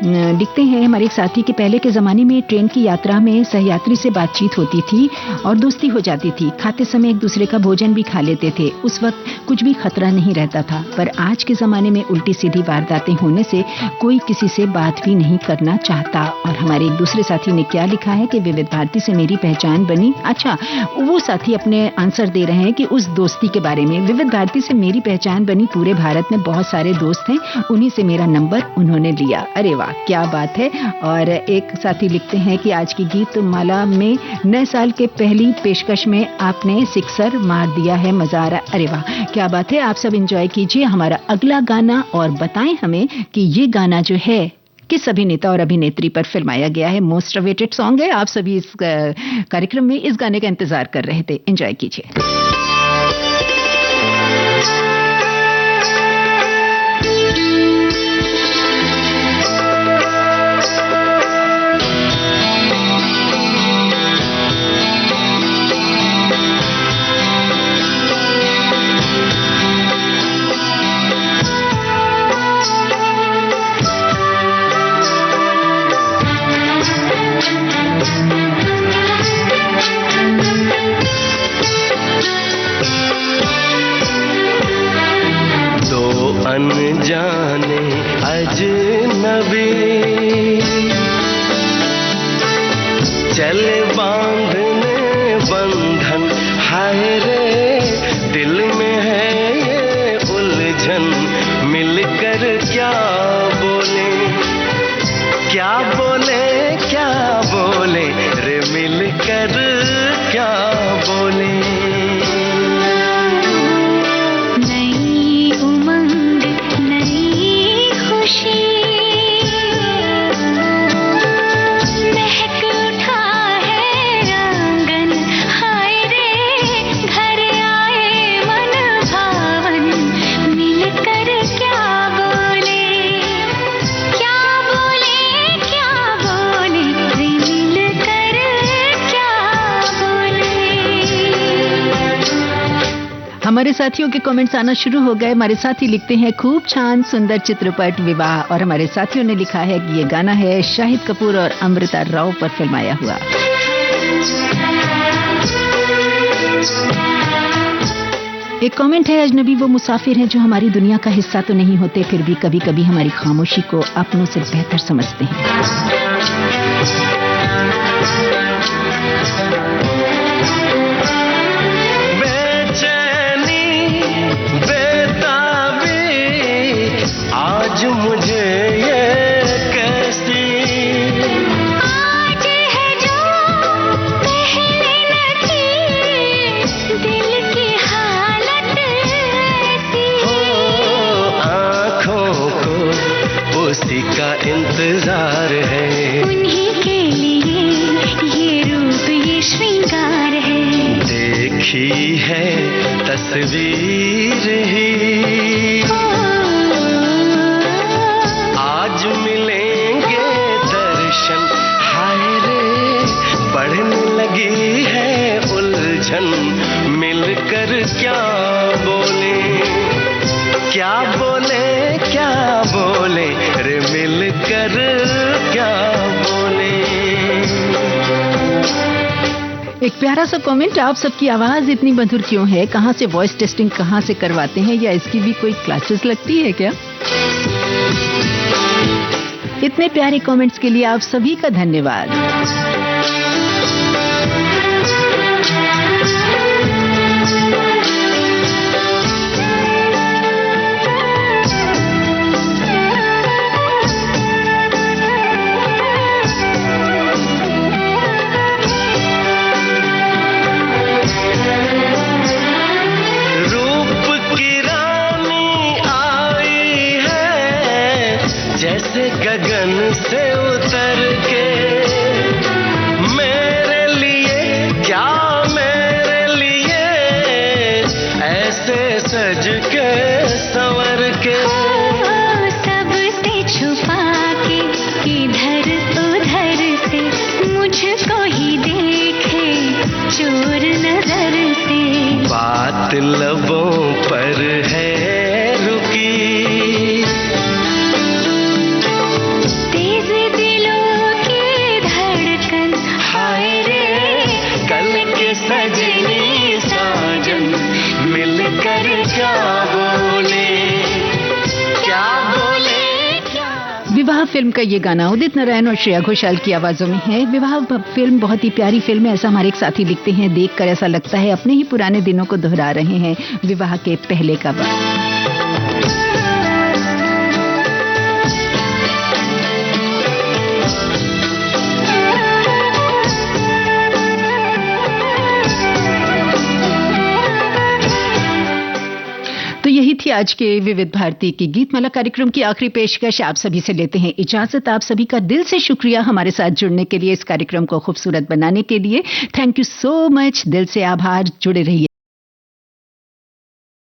लिखते हैं हमारे एक साथी के पहले के ज़माने में ट्रेन की यात्रा में सहयात्री से बातचीत होती थी और दोस्ती हो जाती थी। खाते समय एक दूसरे का भोजन भी खा लेते थे। उस वक्त कुछ भी खतरा नहीं रहता था, पर आज के ज़माने में उल्टी सीधी वारदातें होने से कोई किसी से बात भी नहीं करना चाहता। और हमारे एक दूसरे साथी ने क्या लिखा है कि विविध भारती से मेरी पहचान बनी। अच्छा, वो साथी अपने आंसर दे रहे हैं कि उस दोस्ती के बारे में, विविध भारती से मेरी पहचान बनी। पूरे भारत में बहुत सारे दोस्त हैं, उन्हीं से मेरा नंबर उन्होंने लिया। अरे वाह, क्या बात है। और एक साथी लिखते हैं कि आज की गीत माला में नए साल के पहली पेशकश में आपने सिक्सर मार दिया है, मजा आ रहा। अरे वाह, क्या बात है। आप सब एंजॉय कीजिए हमारा अगला गाना और बताएं हमें कि ये गाना जो है किस अभिनेता और अभिनेत्री पर फिल्माया गया है। मोस्ट अवेटेड सॉन्ग है। आप सभी इस कार्यक्रम में इस गाने का इंतजार कर रहे थे। एंजॉय कीजिए। अनजाने अजनबी चले बांधने बंधन, हाय रे दिल में है ये उलझन। मिलकर क्या बोले, क्या बोले, क्या बोले रे, मिलकर क्या बोले। हमारे साथियों के कमेंट्स आना शुरू हो गए। हमारे साथी लिखते हैं खूब छान सुंदर चित्रपट विवाह। और हमारे साथियों ने लिखा है कि ये गाना है शाहिद कपूर और अमृता राव पर फिल्माया हुआ। एक कमेंट है अजनबी वो मुसाफिर हैं जो हमारी दुनिया का हिस्सा तो नहीं होते, फिर भी कभी कभी हमारी खामोशी को अपनों से बेहतर समझते हैं। आज मुझे ये कैसी आज है जो पहले न थी, दिल की हालत ऐसी हो, आँखों को उसी का इंतजार है। उन्हीं के लिए ये रूप ये श्रृंगार है। देखी है तस्वीर ही मिलेंगे दर्शन, हाय रे बढ़ने लगी है उलझन। मिलकर क्या एक प्यारा सा कमेंट, आप सबकी आवाज इतनी मधुर क्यों है? कहाँ से वॉइस टेस्टिंग कहाँ से करवाते हैं, या इसकी भी कोई क्लासेस लगती है क्या? इतने प्यारे कमेंट्स के लिए आप सभी का धन्यवाद। गगन से उतर के मेरे लिए, क्या मेरे लिए ऐसे सज के संवर के, सबसे छुपा के इधर उधर से मुझको ही देखे चोर नजर से, बात लबों पर है रुकी, सजनी साजन मिलकर क्या बोले, क्या बोले, क्या। विवाह फिल्म का ये गाना उदित नारायण और श्रेया घोषाल की आवाजों में है। विवाह फिल्म बहुत ही प्यारी फिल्म है, ऐसा हमारे एक साथी लिखते हैं। देखकर ऐसा लगता है अपने ही पुराने दिनों को दोहरा रहे हैं, विवाह के पहले का वक्त। तो यही थी आज के विविध भारती की गीतमाला कार्यक्रम की आखिरी पेशकश। आप सभी से लेते हैं इजाजत। आप सभी का दिल से शुक्रिया हमारे साथ जुड़ने के लिए, इस कार्यक्रम को खूबसूरत बनाने के लिए। थैंक यू सो मच, दिल से आभार। जुड़े रहिए।